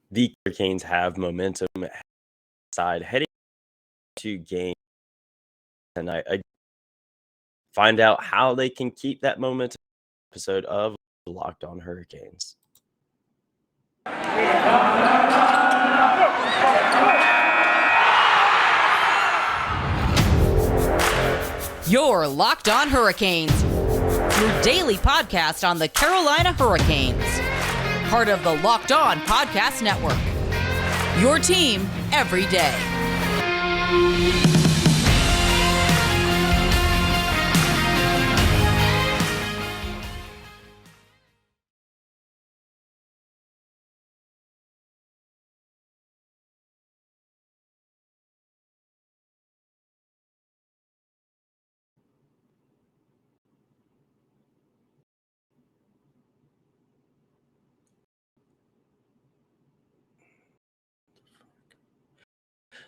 the Hurricanes have momentum side heading to game tonight. I find out how they can keep that momentum episode of Locked On Hurricanes. You're Locked On Hurricanes, your daily podcast on the Carolina Hurricanes. Part of the Locked On Podcast Network. Your team every day.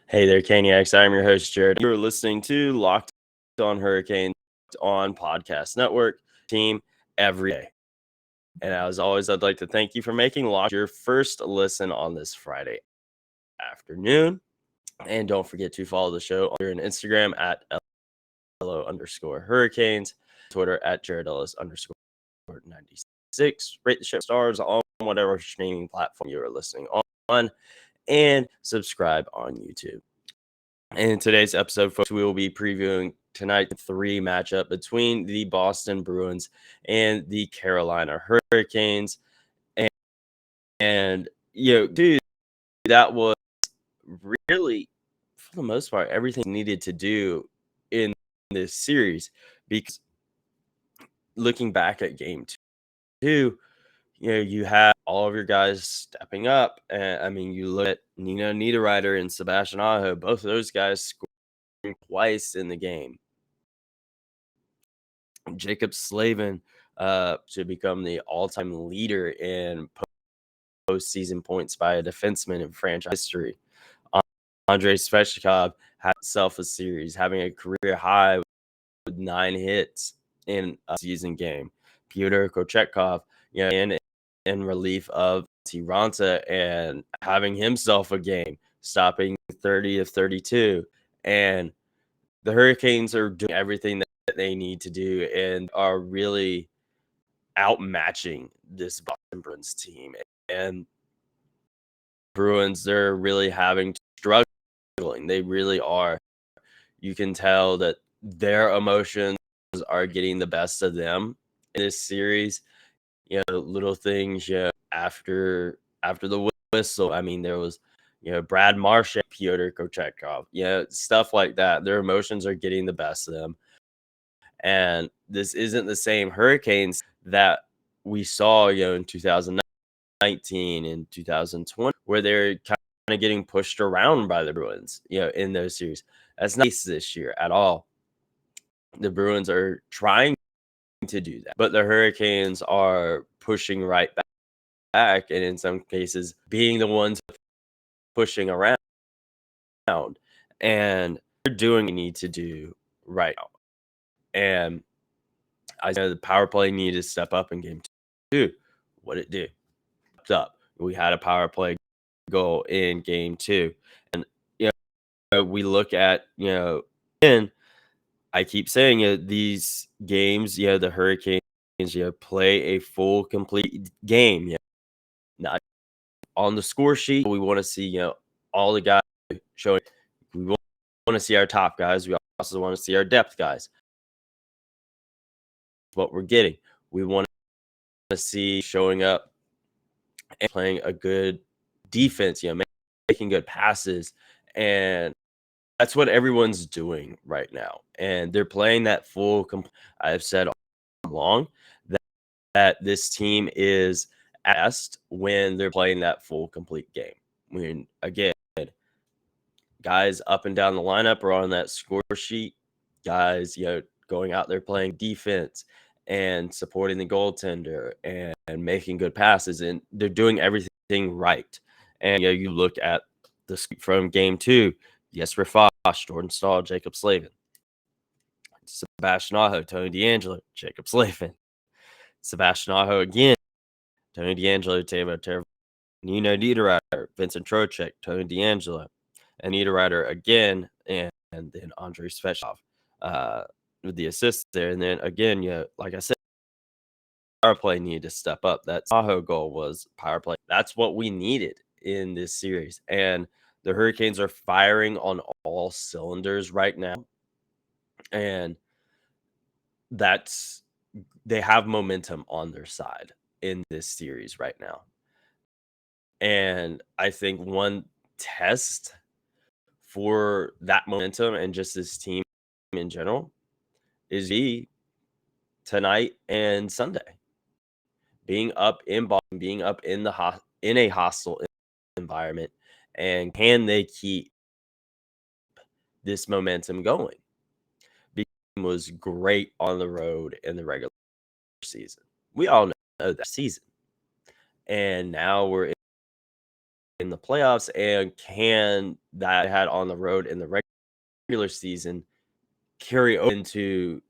Hey there, Caniacs. I'm your host, Jared. You're listening to Locked On Hurricanes on Podcast Network, team every day. And as always, I'd like to thank you for making Locked your first listen on this Friday afternoon. And don't forget to follow the show on Instagram at @LO_Hurricanes, Twitter at JaredEllis_96. Rate the show stars on whatever streaming platform you are listening on, and subscribe on YouTube. In today's episode, folks, we will be previewing tonight's 3 matchup between the Boston Bruins and the Carolina Hurricanes. And dude, that was really, for the most part, everything needed to do in this series, because looking back at game 2, you have all of your guys stepping up. And I mean, you look at Nino Niederreiter and Sebastian Aho, both of those guys scoring twice in the game. Jaccob Slavin should become the all-time leader in postseason points by a defenseman in franchise history. Andrei Svechnikov had himself a series, having a career high with 9 hits in a season game. Pyotr Kochetkov, in relief of Tiranta and having himself a game, stopping 30 of 32. And the Hurricanes are doing everything that they need to do and are really outmatching this Boston Bruins team. And Bruins, they're really struggling. They really are. You can tell that their emotions are getting the best of them in this series. Little things, after the whistle. I mean, there was, Brad Marsh and Pyotr Kochetkov, stuff like that. Their emotions are getting the best of them. And this isn't the same Hurricanes that we saw, in 2019 and 2020, where they're kind of getting pushed around by the Bruins, in those series. That's not this year at all. The Bruins are trying to do that, but the Hurricanes are pushing right back, and in some cases being the ones pushing around, and they're doing what they need to do right now. And I know the power play needed to step up in game 2. What it did? Up. We had a power play goal in game 2, and we look at and I keep saying it, these games, the Hurricanes, play a full, complete game. Not on the score sheet. We want to see, all the guys showing. We want to see our top guys. We also want to see our depth guys. What we're getting. We want to see showing up and playing a good defense, making good passes. And that's what everyone's doing right now. And they're playing that full. I've said all along that this team is best when they're playing that full, complete game. When, again, guys up and down the lineup are on that score sheet. Guys, going out there playing defense and supporting the goaltender and making good passes, and they're doing everything right. And you look at the from game 2, Jesper Foch, Jordan Staal, Jaccob Slavin, Sebastian Aho, Tony DeAngelo, Jaccob Slavin, Sebastian Aho again, Tony DeAngelo, Teuvo Nino Niederreiter, Vincent Trocheck, Tony DeAngelo, and Niederreiter again, and then Andrei Svechnikov with the assist there. And then again, like I said, power play needed to step up. That Aho goal was power play. That's what we needed in this series. And the Hurricanes are firing on all cylinders right now. And they have momentum on their side in this series right now. And I think one test for that momentum and just this team in general is tonight and Sunday. Being up in Boston, being up in a hostile environment, and can they keep this momentum going? Because was great on the road in the regular season. We all know that season. And now we're in the playoffs, and can that had on the road in the regular season carry over into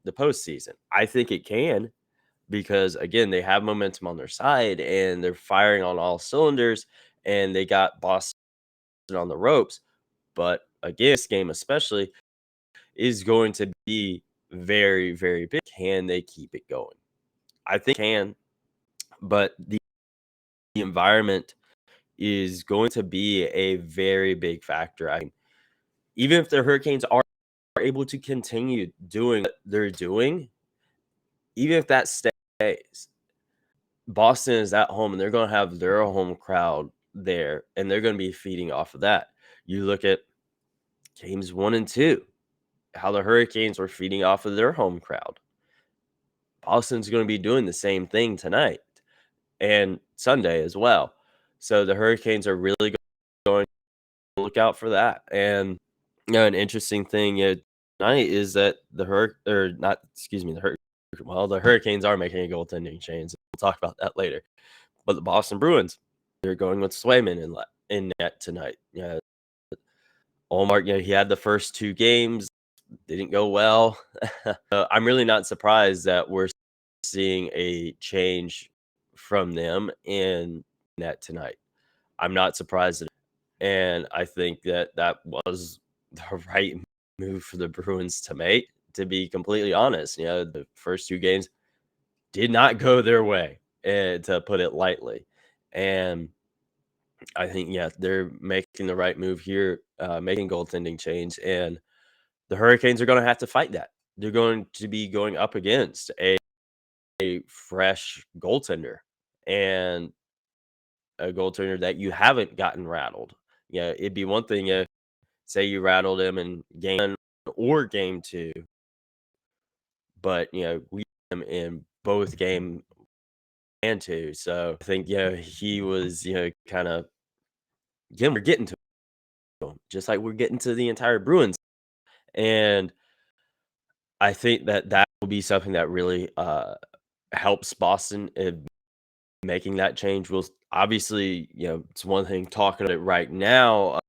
the postseason? I think it can, because again, they have momentum on their side and they're firing on all cylinders, and they got Boston on the ropes. But again, this game especially is going to be very, very big. Can they keep it going? I think they can, but the environment is going to be a very big factor. I mean, even if the Hurricanes are able to continue doing what they're doing, even if that stays, Boston is at home and they're going to have their home crowd there, and they're going to be feeding off of that. You look at games 1 and 2, how the Hurricanes were feeding off of their home crowd. Boston's going to be doing the same thing tonight and Sunday as well. So the Hurricanes are really going to look out for that. And an interesting thing tonight is that the Hurricanes are making a goaltending change. We'll talk about that later. But the Boston Bruins, they're going with Swayman in net tonight. Yeah, Olmark, he had the first 2 games, didn't go well. I'm really not surprised that we're seeing a change from them in net tonight. I'm not surprised, and I think that was the right move for the Bruins to make, to be completely honest. The first 2 games did not go their way, to put it lightly. And I think, they're making the right move here, making goaltending change, and the Hurricanes are going to have to fight that. They're going to be going up against a fresh goaltender, and a goaltender that you haven't gotten rattled. It'd be one thing if, say, you rattled him in game 1 or game 2, but we him in both game and 2. So I think he was kind of, again, we're getting to him, just like we're getting to the entire Bruins. And I think that will be something that really helps Boston in making that change. Will obviously, it's one thing talking about it right now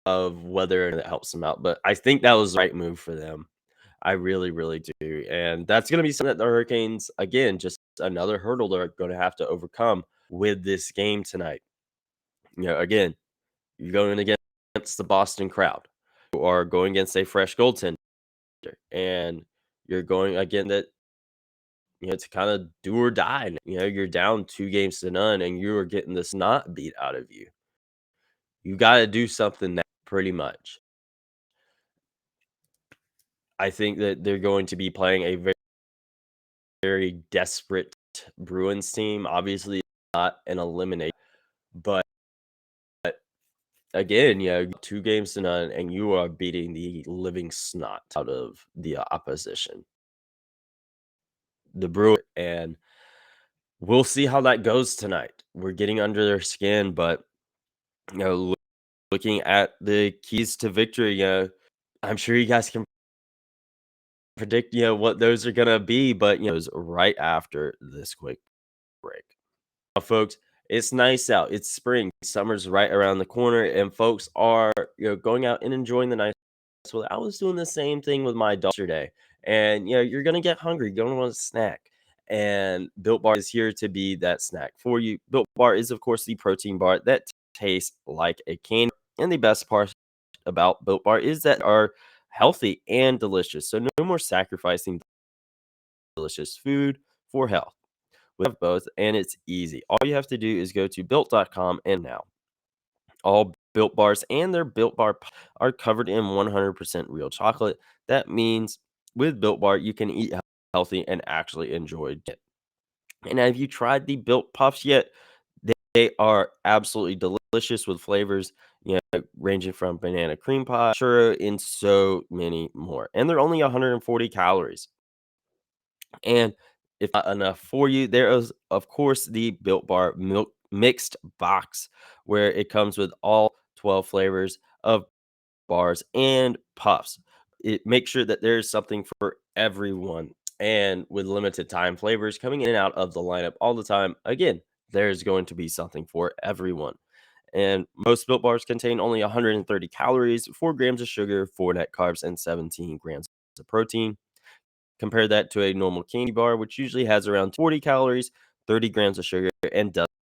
of whether it helps them out, but I think that was the right move for them. I really, really do. And that's going to be something that the Hurricanes, again, just another hurdle they're going to have to overcome with this game tonight. Again, you're going against the Boston crowd. You are going against a fresh goaltender, and you're going again that it's kind of do or die. You're down 2-0, and you are getting this not beat out of you. You got to do something that pretty much. I think that they're going to be playing a very, very desperate Bruins team. Obviously, not an elimination, but again, 2-0, and you are beating the living snot out of the opposition, the Bruins, and we'll see how that goes tonight. We're getting under their skin, but looking at the keys to victory, I'm sure you guys can predict, what those are gonna be, but it's right after this quick break. Now, folks, it's nice out. It's spring. Summer's right around the corner, and folks are going out and enjoying the nice weather. I was doing the same thing with my dog yesterday, and you're gonna get hungry, you're gonna want a snack. And Built Bar is here to be that snack for you. Built Bar is, of course, the protein bar that tastes like a candy. And the best part about Built Bar is that are healthy and delicious. So no more sacrificing delicious food for health. We have both, and it's easy. All you have to do is go to built.com and now. All Built Bars and their Built Bar are covered in 100% real chocolate. That means with Built Bar, you can eat healthy and actually enjoy it. And have you tried the Built Puffs yet? They are absolutely delicious with flavors, ranging from banana cream pie, churro, and so many more. And they're only 140 calories. And if not enough for you, there is, of course, the Built Bar milk mixed box, where it comes with all 12 flavors of bars and puffs. It makes sure that there's something for everyone. And with limited time flavors coming in and out of the lineup all the time, again, there's going to be something for everyone. And most Built Bars contain only 130 calories, 4 grams of sugar, 4 net carbs, and 17 grams of protein. Compare that to a normal candy bar, which usually has around 40 calories, 30 grams of sugar, and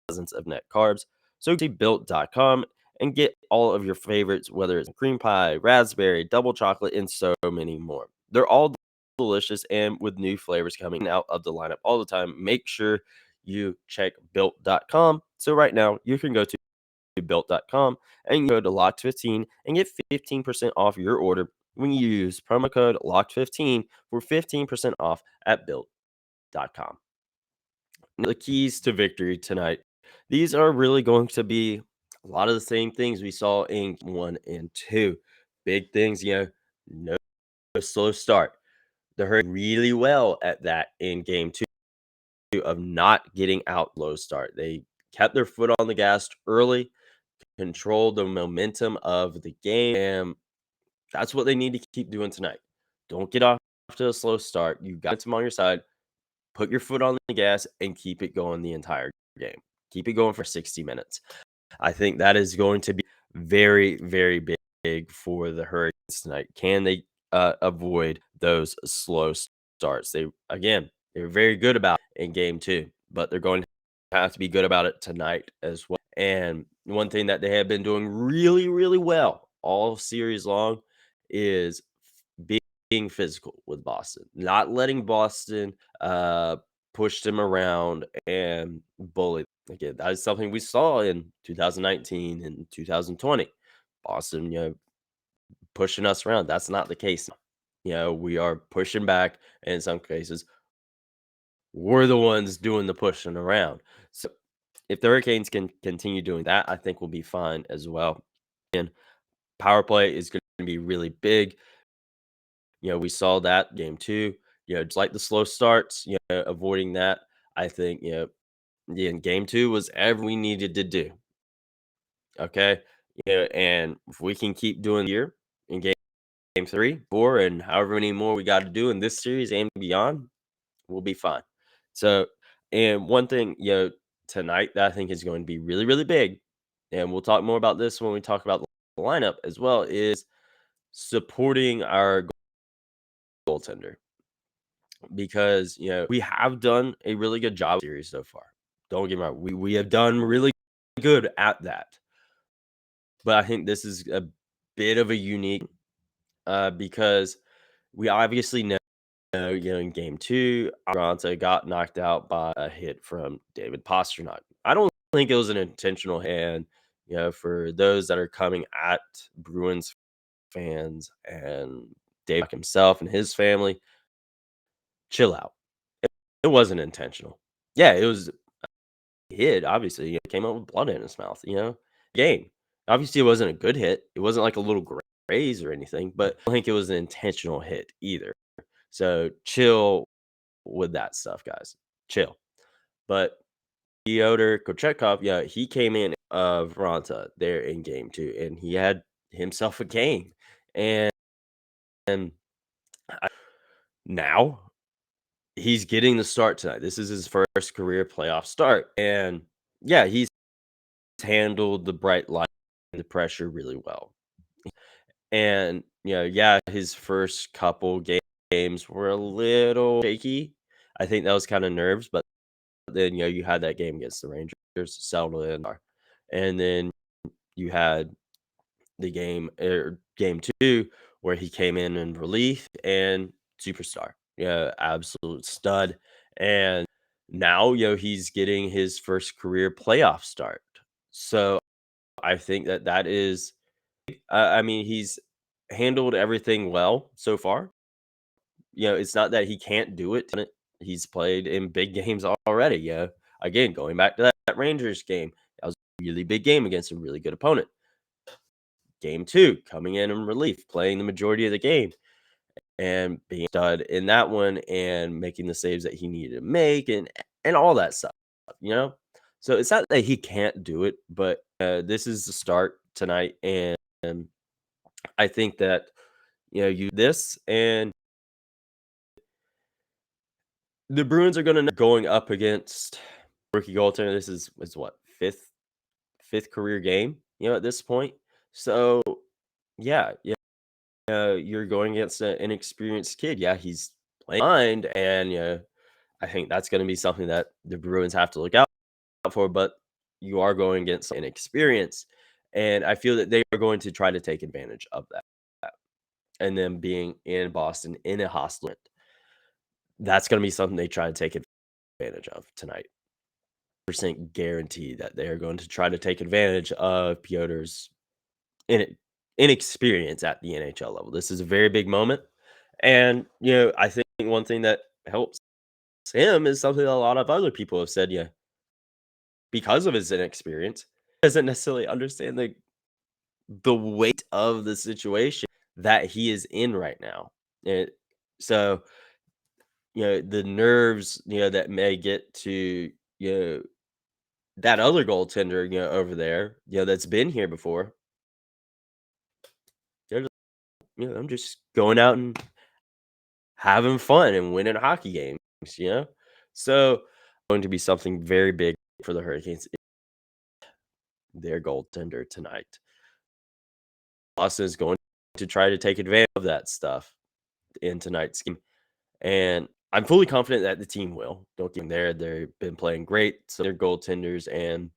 dozens of net carbs. So go to built.com and get all of your favorites, whether it's cream pie, raspberry, double chocolate, and so many more. They're all delicious, and with new flavors coming out of the lineup all the time, make sure you check built.com. So right now, you can go to built.com and go to locked15 and get 15% off your order when you use promo code locked15 for 15% off at built.com. The keys to victory tonight, these are really going to be a lot of the same things we saw in 1 and 2. Big things, no slow start. They're hurting really well at that in game 2 of not getting out low start. They kept their foot on the gas early, control the momentum of the game, and that's what they need to keep doing tonight. Don't get off to a slow start. You got them on your side. Put your foot on the gas and keep it going the entire game. Keep it going for 60 minutes. I think that is going to be very, very big for the Hurricanes tonight. Can they avoid those slow starts? They were very good about it in game 2, but they're going to have to be good about it tonight as well. And one thing that they have been doing really, really well all series long is being physical with Boston, not letting Boston push them around and bully. Again, that is something we saw in 2019 and 2020. Boston, pushing us around. That's not the case. We are pushing back, and in some cases, we're the ones doing the pushing around. So if the Hurricanes can continue doing that, I think we'll be fine as well. And power play is going to be really big. We saw that game 2, just like the slow starts, avoiding that. I think, in game 2 was everything we needed to do. Okay. And if we can keep doing here in game 3, 4, and however many more we got to do in this series and beyond, we'll be fine. So, and one thing, tonight that I think is going to be really, really big, and we'll talk more about this when we talk about the lineup as well, is supporting our goaltender. Because, we have done a really good job series so far. Don't get me wrong, we have done really good at that. But I think this is a bit of a unique, because we obviously know, in game 2, Aranta got knocked out by a hit from David Pastrnak. I don't think it was an intentional hand. For those that are coming at Bruins fans and Dave himself and his family, chill out. It wasn't intentional. Yeah, it was a hit, obviously. It came out with blood in his mouth, game. Obviously, it wasn't a good hit. It wasn't like a little graze or anything, but I don't think it was an intentional hit either. So chill with that stuff, guys. Chill. But Pyotr Kochetkov, yeah, he came in of Ranta there in game 2, and he had himself a game. And now he's getting the start tonight. This is his first career playoff start. And yeah, he's handled the bright light and the pressure really well. And, his first couple games were a little shaky. I think that was kind of nerves, but then you had that game against the Rangers, settled in, and then you had the game 2 where he came in relief and superstar. Yeah, absolute stud. And now, he's getting his first career playoff start. So I think that is I mean, he's handled everything well so far. It's not that he can't do it. He's played in big games already. Again, going back to that Rangers game, that was a really big game against a really good opponent. Game 2, coming in relief, playing the majority of the game, and being stud in that one, and making the saves that he needed to make, and all that stuff. You know, so it's not that he can't do it, but this is the start tonight, and I think that you this and the Bruins are going up against rookie goaltender. This is what fifth career game, at this point. So yeah, you're going against an inexperienced kid. Yeah, he's playing mind, and I think that's going to be something that the Bruins have to look out for. But you are going against inexperience, and I feel that they are going to try to take advantage of that. And then being in Boston in a hostile, that's going to be something they try to take advantage of tonight. Percent guarantee that they are going to try to take advantage of Piotr's inexperience at the NHL level. This is a very big moment, and I think one thing that helps him is something that a lot of other people have said. Because of his inexperience, he doesn't necessarily understand the weight of the situation that he is in right now. So the nerves that may get to that other goaltender over there that's been here before. They're just, I'm just going out and having fun and winning hockey games. So going to be something very big for the Hurricanes, their goaltender tonight. Boston is going to try to take advantage of that stuff in tonight's game, and I'm fully confident that the team will. Don't get there; they've been playing great. So they're goaltenders, and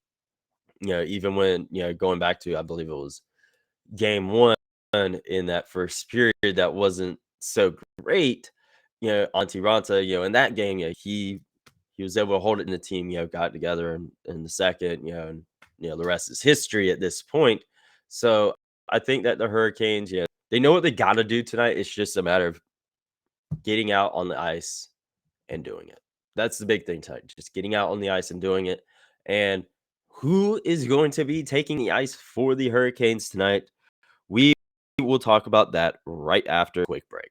even when going back to, I believe it was game 1 in that first period, that wasn't so great. Antti Ranta, in that game, he was able to hold it in the team. Got together in the second. And the rest is history at this point. So I think that the Hurricanes, they know what they got to do tonight. It's just a matter of getting out on the ice and doing it. That's the big thing tonight. Just getting out on the ice and doing it. And who is going to be taking the ice for the Hurricanes tonight? We will talk about that right after a quick break.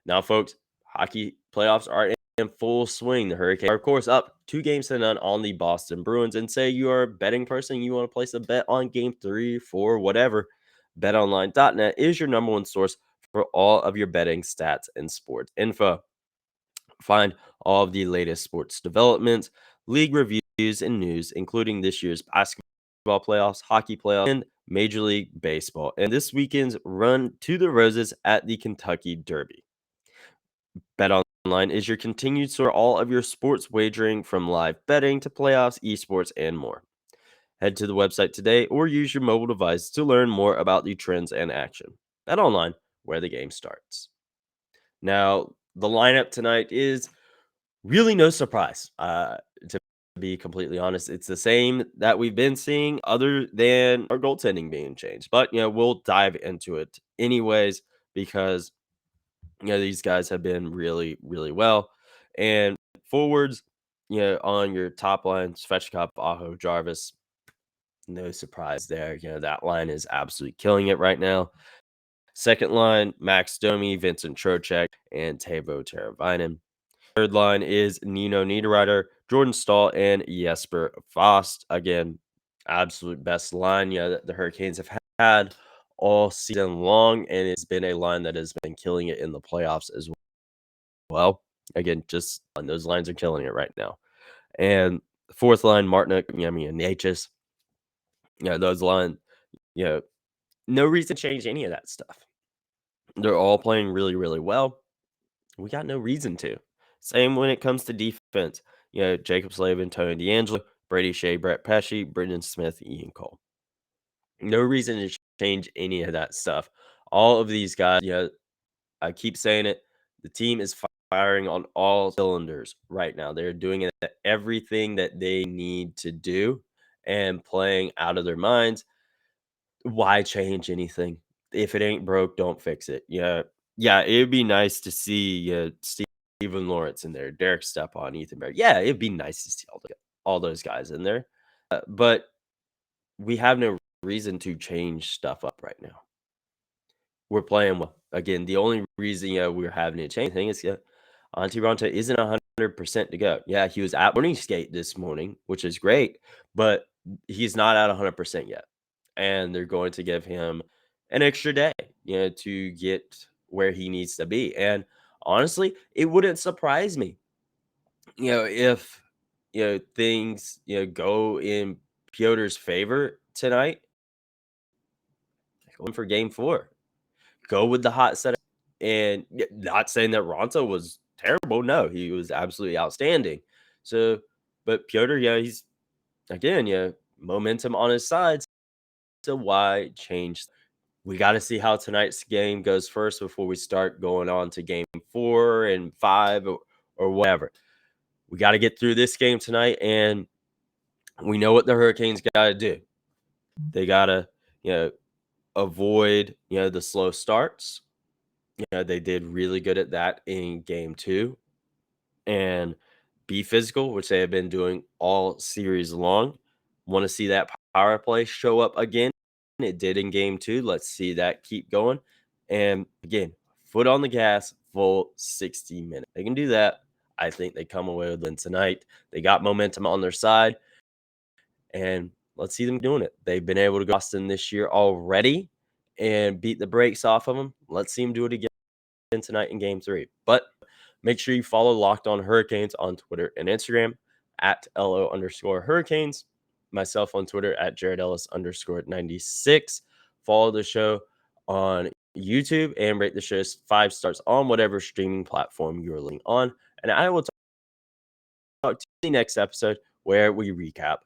Now, folks, hockey playoffs are in full swing. The Hurricanes are, of course, up 2-0 on the Boston Bruins. And say you are a betting person, you want to place a bet on game 3, 4, whatever. BetOnline.net is your number one source for all of your betting stats and sports info. Find all of the latest sports developments, league reviews, and news, including this year's basketball playoffs, hockey playoffs, and Major League Baseball, and this weekend's run to the Roses at the Kentucky Derby. BetOnline is your continued source for all of your sports wagering, from live betting to playoffs, esports, and more. Head to the website today or use your mobile device to learn more about the trends and action. BetOnline, where the game starts. Now, the lineup tonight is really no surprise. To be completely honest, it's the same that we've been seeing, other than our goaltending being changed. But we'll dive into it anyways, because these guys have been really, really well. And forwards, on your top line, Svechnikov, Aho, Jarvis, no surprise there. That line is absolutely killing it right now. Second line, Max Domi, Vincent Trocheck, and Teuvo Teravainen. Third line is Nino Niederreiter, Jordan Staal, and Jesper Fast. Again, absolute best line that the Hurricanes have had all season long, and it's been a line that has been killing it in the playoffs as well. Again, just those lines are killing it right now. And the fourth line, Martinook, and Natchez. Those lines, no reason to change any of that stuff. They're all playing really, really well. We got no reason to. Same when it comes to defense. Jaccob Slavin, Tony DeAngelo, Brady Shea, Brett Pesci, Brendan Smith, Ian Cole. No reason to change any of that stuff. All of these guys, I keep saying it, the team is firing on all cylinders right now. They're doing everything that they need to do and playing out of their minds. Why change anything? If it ain't broke, don't fix it. Yeah, it'd be nice to see Stephen Lawrence in there, Derek Stepan, Ethan Bear. Yeah, it'd be nice to see all those guys in there. But we have no reason to change stuff up right now. We're playing well. Again, the only reason we're having to change anything is Antti Raanta isn't 100% to go. Yeah, he was at morning skate this morning, which is great, but he's not at 100% yet. And they're going to give him an extra day, to get where he needs to be. And honestly, it wouldn't surprise me, if things go in Pyotr's favor tonight, going for game 4. Go with the hot setup. And not saying that Raanta was terrible. No, he was absolutely outstanding. So, but Pyotr, he's again, momentum on his side. So why change? We got to see how tonight's game goes first before we start going on to game 4 and 5 or whatever. We got to get through this game tonight, and we know what the Hurricanes got to do. They got to, avoid, the slow starts. They did really good at that in game 2, and be physical, which they have been doing all series long. Want to see that power play show up again. It did in game 2. Let's see that keep going. And again, foot on the gas, full 60 minutes. They can do that. I think they come away with it tonight. They got momentum on their side, and let's see them doing it. They've been able to go to Boston this year already and beat the brakes off of them. Let's see them do it again tonight in game 3. But make sure you follow Locked On Hurricanes on Twitter and Instagram at LO_Hurricanes. Myself on Twitter at Jared Ellis _96. Follow the show on YouTube and rate the show 5 stars on whatever streaming platform you're listening on. And I will talk to you in the next episode where we recap